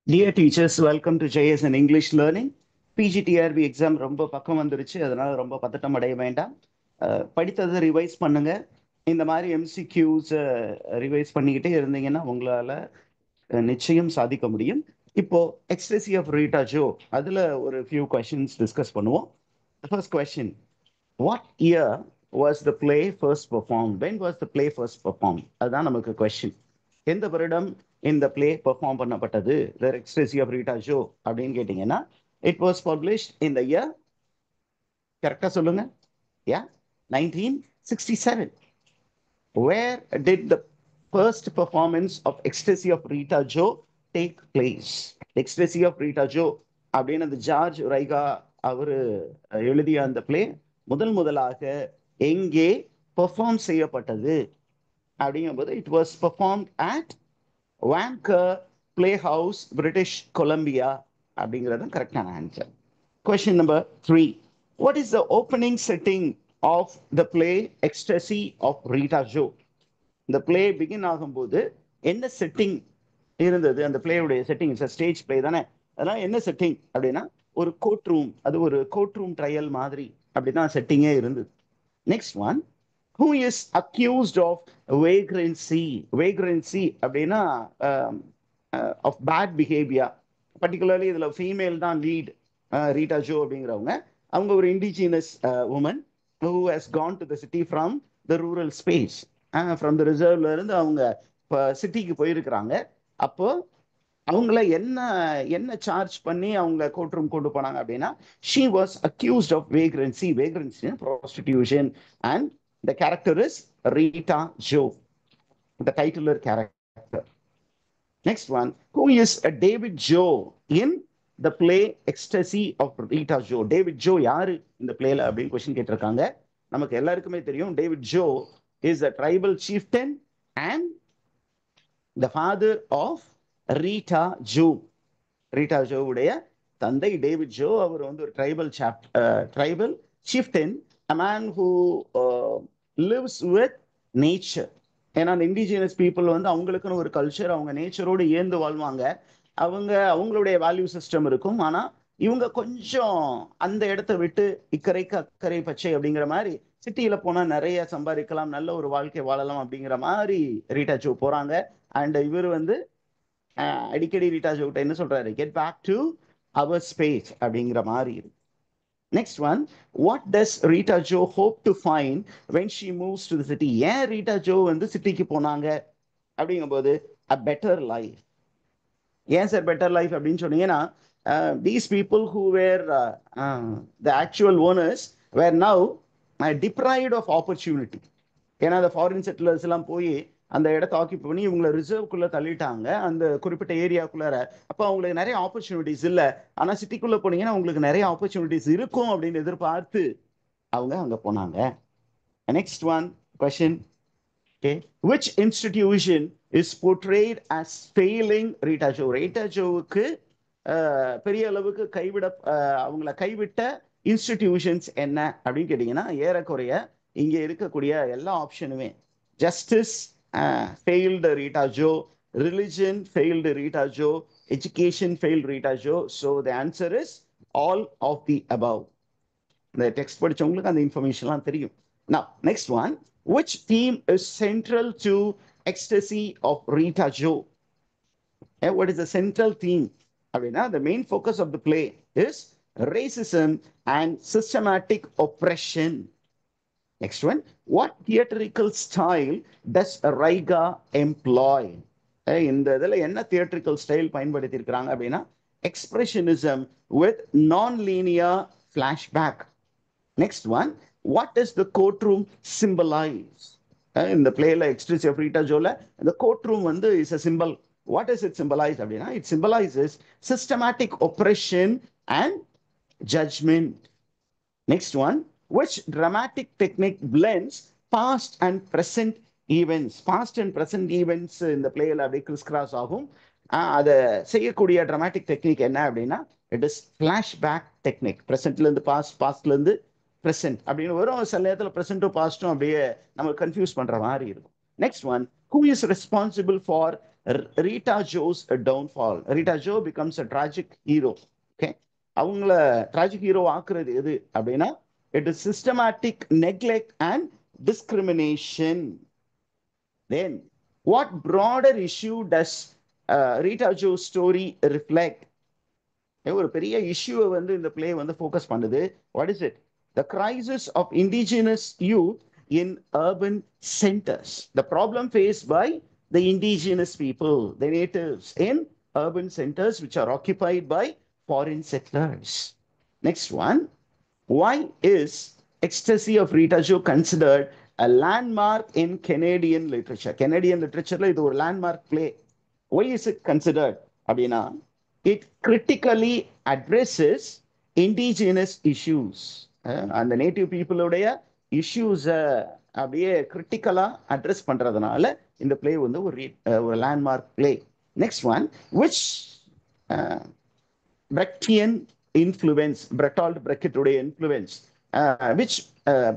Dear teachers, welcome to JS and English Learning. PGTRB exam ரொம்ப பக்கம் வந்துருச்சு, அதனால ரொம்ப பதட்டம் அடைய வேண்டாம். படித்ததை ரிவைஸ் பண்ணுங்க. இந்த மாதிரி எம்சிக்யூஸ் ரிவைஸ் பண்ணிக்கிட்டே இருந்தீங்கன்னா உங்களால நிச்சயம் சாதிக்க முடியும். இப்போ எக்ஸ்ட்ரெசி ஆஃப் ரீட்டா ஜோ, அதுல ஒரு ஃபியூ கொஸ்டின்ஸ் டிஸ்கஸ் பண்ணுவோம். First question, what year was the play first perform? When was the play first perform? அதுதான் நமக்கு கொஸ்டின். எந்த வருடம் இந்த பிளே பெர்ஃபார்ம் பண்ணப்பட்டது, த எக்ஸ்ட்ரெசி ஆஃப் ரீட்டா ஜோ அப்படின்னு கேட்டீங்கன்னா, it was published in the year, கரெக்டா சொல்லுங்க, யா 1967. Where did the first performance of Ecstasy of Rita Jo take place? Ecstasy of Rita Jo அப்படின்னு அந்த ஜார்ஜ் ரைகா அவரு எழுதிய அந்த பிளே முதலாக எங்கே பெர்ஃபார்ம் செய்யப்பட்டது அப்படிங்கும்போது, it was perform at Vancouver play house, British Columbia அப்படிங்கிறது கரெக்டான answer. Question number 3. What is the opening setting of the play Ecstasy of Rita Jo? இந்த பிளே பிகின் ஆகும்போது என்ன செட்டிங் இருந்தது? அந்த பிளேயுடைய செட்டிங், ஸ்டேஜ் பிளே தானே, அதெல்லாம் என்ன செட்டிங் அப்படின்னா ஒரு கோர்ட் ரூம், அது ஒரு கோர்ட் ரூம் ட்ரையல் மாதிரி அப்படிதான் செட்டிங்கே இருந்தது. Next one, who is accused of vagrancy? Vagrancy அப்படின்னா of bad behavior. பர்டிகுலர்லி இதுல ஃபீமேல் தான் லீட், ரீட்டா ஜோ அப்படிங்கிறவங்க. அவங்க ஒரு indigenous woman who has gone to the city from the rural space, from the reserveல இருந்து அவங்க சிட்டிக்கு போயிருக்கிறாங்க. அப்போ அவங்கள என்ன என்ன சார்ஜ் பண்ணி அவங்கள கோர்ட் ரூம் கொண்டு போனாங்க அப்படின்னா, she was accused of vagrancy. Vagrancy prostitution, and the character is Rita Jo, the titular character. Next one, who is David Jo in the play Ecstasy of Rita Jo? David Jo யாரு இந்த பிளேல அப்படின்னு question கேட்டிருக்காங்க. நமக்கு எல்லாருக்குமே தெரியும், David Joe is a tribal chieftain and the father of Rita Jo. Rita ஜோவுடைய தந்தை டேவிட் ஜோ. அவர் வந்து ஒரு tribal chieftain, a man who lives with nature. ஏன்னா அந்த இண்டிஜினஸ் பீப்புள் வந்து அவங்களுக்குன்னு ஒரு கல்ச்சர், அவங்க நேச்சரோடு ஏந்து வாழ்வாங்க. அவங்களுடைய வேல்யூ சிஸ்டம் இருக்கும். ஆனா இவங்க கொஞ்சம் அந்த இடத்த விட்டு இக்கரைக்கு அக்கறை பச்சை அப்படிங்கிற மாதிரி, சிட்டியில போனா நிறைய சம்பாதிக்கலாம், நல்ல ஒரு வாழ்க்கை வாழலாம் அப்படிங்கிற மாதிரி ரீட்டா ஜோ போறாங்க. அண்ட் இவர் வந்து அடிக்கடி ரீட்டா ஜோ கிட்ட என்ன சொல்றாரு, get back to our space அப்படிங்கிற மாதிரி இருக்கு. Next one, what does Rita Joe hope to find when she moves to the city? ஏன் ரீட்டா ஜோ வந்து சிட்டிக்கு போனாங்க அப்படிங்கும்போது, அ பெட்டர் லைஃப். ஏன் சார் பெட்டர் லைஃப் அப்படின்னு சொன்னீங்கன்னா, these people who were the actual owners were now deprived of opportunity. ஏன்னா அந்த ஃபாரின் செட்டிலர்ஸ் எல்லாம் போய் அந்த இடத்த ஆக்கிப் பண்ணி இவங்களை ரிசர்வ்குள்ள தள்ளிட்டாங்க, அந்த குறிப்பிட்ட ஏரியாக்குள்ளார. அப்போ அவங்களுக்கு நிறைய ஆப்பர்ச்சுனிட்டிஸ் இல்லை. ஆனா சிட்டிக்குள்ள போனீங்கன்னா உங்களுக்கு நிறைய ஆப்பர்ச்சுனிட்டிஸ் இருக்கும் அப்படின்னு எதிர்பார்த்து அவங்க அங்க போனாங்க. Next one question, okay, which institution is portrayed as failing Rita Jo? Rita Joவுக்கு பெரிய அளவுக்கு அவங்கள கைவிட்ட இன்ஸ்டிடியூஷன்ஸ் என்ன அப்படின்னு கேட்டீங்கன்னா, ஏறக்குறைய இங்க இருக்கக்கூடிய எல்லா ஆப்ஷனுமே, justice failed Rita Jo, religion failed Rita Jo, education failed Rita Jo. So the answer is all of the above. இந்த டெக்ஸ்ட் படிச்சவங்களுக்கு அந்த இன்ஃபர்மேஷன்லாம் தெரியும். Now, next one, which theme is central to Ecstasy of Rita Jo? What is the central theme? அப்படின்னா, the main focus of the play is racism and systematic oppression. Next one, what theatrical style does Raiga employ? இந்த இதில் என்ன theatrical style பயன்படுத்தி இருக்கிறாங்க அப்படின்னா, expressionism with nonlinear flashback. Next one, what does the courtroom symbolize? இந்த பிளேல எக்ஸ்ட்ரெசி of Rita ஜோல இந்த court room வந்து is a symbol. What does it symbolize அப்படின்னா, it symbolizes systematic oppression and judgment. Next one, which dramatic technique blends past and present events? Past and present events இந்த பிளேல அப்படியே Chris cross ஆகும். அதை செய்யக்கூடிய dramatic technique என்ன அப்படின்னா, it is flashback technique. presentல இருந்து past, pastல இருந்து present அப்படின்னு வரும். சில நேரத்தில் presentடும் pastடும் அப்படியே நம்ம கன்ஃபியூஸ் பண்ற மாதிரி இருக்கும். Next one, Who is responsible for Rita Joe's downfall? Rita Joe becomes a tragic hero. Okay, அவங்கள tragic hero ஆக்குறது எது அப்படின்னா, it is systematic neglect and discrimination. Then what broader issue does Rita Joe's story reflect? ஒரு பெரிய இஷ்யூவை வந்து இந்த play வந்து ஃபோக்கஸ் பண்ணுது. What is it? The crisis of indigenous youth in urban centers. The problem faced by the indigenous people, the natives in urban centers which are occupied by foreign settlers. Next one, why is Ecstasy of Rita Joe considered a landmark in Canadian literature? Canadian literature இது ஒரு landmark play. Why is it considered அப்படின்னா, it critically addresses indigenous issues. அந்த native பீப்புளுடைய issues அப்படியே கிரிட்டிக்கலா address பண்றதுனால இந்த play வந்து ஒரு landmark play. Next one, which Brechtian influence, Bertolt Brechtுடைய influence, which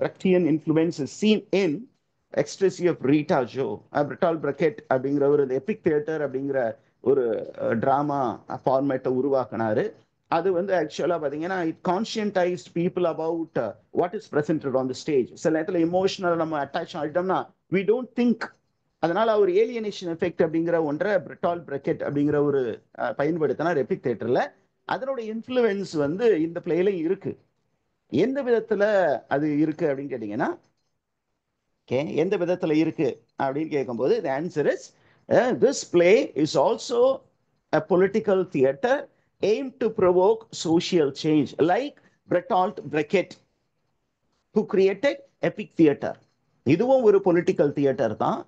Brechtian influence is seen in Ecstasy of Rita Joe. Bertolt Brecht அப்படிங்கிற ஒரு எபிக் தியேட்டர் அப்படிங்கிற ஒரு டிராமா ஃபார்மேட்டை உருவாக்கினாரு. அது வந்து ஆக்சுவலா பாத்தீங்கன்னா it conscientized people about what is presented on the stage. சில நேரத்தில் இமோஷனல் நம்ம அட்டாச் ஆகிட்டோம்னா வி டோன்ட் திங்க். அதனால அவர் ஏலியனேஷன் எஃபெக்ட் அப்படிங்கிற ஒன்றை பெர்டால்ட் பிரெக்கெட் அப்படிங்கிற ஒரு பயன்படுத்தினார் எபிக் தியேட்டர்ல. அதனுடைய இன்ஃப்ளூயன்ஸ் வந்து இந்த பிளேல இருக்கு. எந்த விதத்துல அது இருக்கு அப்படின்னு கேட்டீங்கன்னா, எந்த விதத்துல இருக்கு அப்படின்னு கேட்கும்போது the answer is this play is also a political theater aimed to provoke social change, like Bertolt Brecht who created epic theater. இதுவும் ஒரு political theater தான்.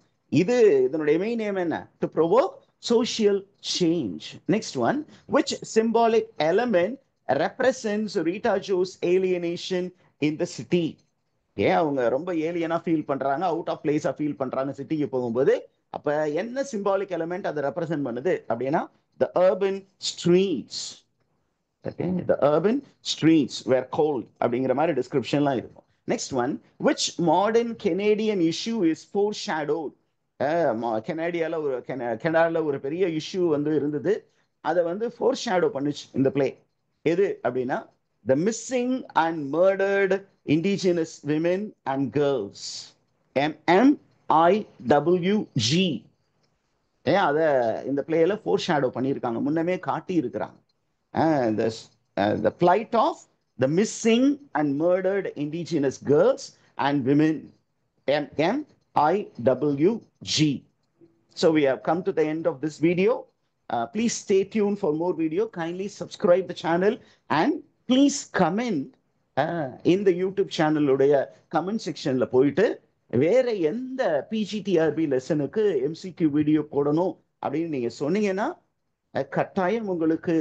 இதனுடைய மெயின் நேம் என்ன? To provoke social change. Next one, which symbolic element represents Rita Joe's alienation in the city? ஏன் அவங்க ரொம்ப ஏலியனா feel பண்றாங்க, out of பிளேஸா feel பண்றாங்க சிட்டிக்கு போகும்போது? அப்ப என்ன சிம்பாலிக் எலிமெண்ட் அதை ரெப்ரசென்ட் பண்ணுது அப்படின்னா, the urban streets. Okay, the urban streets were cold அப்படிங்கிற மாதிரி டிஸ்கிரிப்ஷன்லாம் இருக்கும். Next one, which modern Canadian issue is foreshadowed? கனடால ஒரு பெரிய இஷ்யூ வந்து இருந்தது, அதை வந்து ஃபோர்ஷேடோ பண்ணுச்சு இந்த பிளே. எது அப்படின்னா, the missing and murdered indigenous women and girls. MMIWG. அத இந்த பிளேல ஃபோர்ஷேடோ பண்ணியிருக்காங்க, முன்னமே காட்டி இருக்கிறாங்க. The plight of the missing and murdered indigenous girls and women. MMIWG. So we have come to the end of this video. Please stay tuned for more video. Kindly subscribe the channel and please comment in the YouTube channel உடைய comment sectionல போயிட்டு வேற எந்த PGTRB லெசனுக்கு MCQ video போடணும் அப்படின்னு நீங்க சொன்னீங்கன்னா கட்டாயம் உங்களுக்கு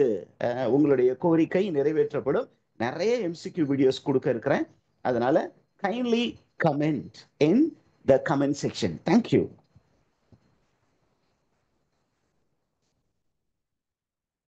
உங்களுடைய கோரிக்கை நிறைவேற்றப்படும். நிறைய MCQ வீடியோஸ் கொடுக்க இருக்கிறேன். அதனால kindly comment in the comment section. Thank you.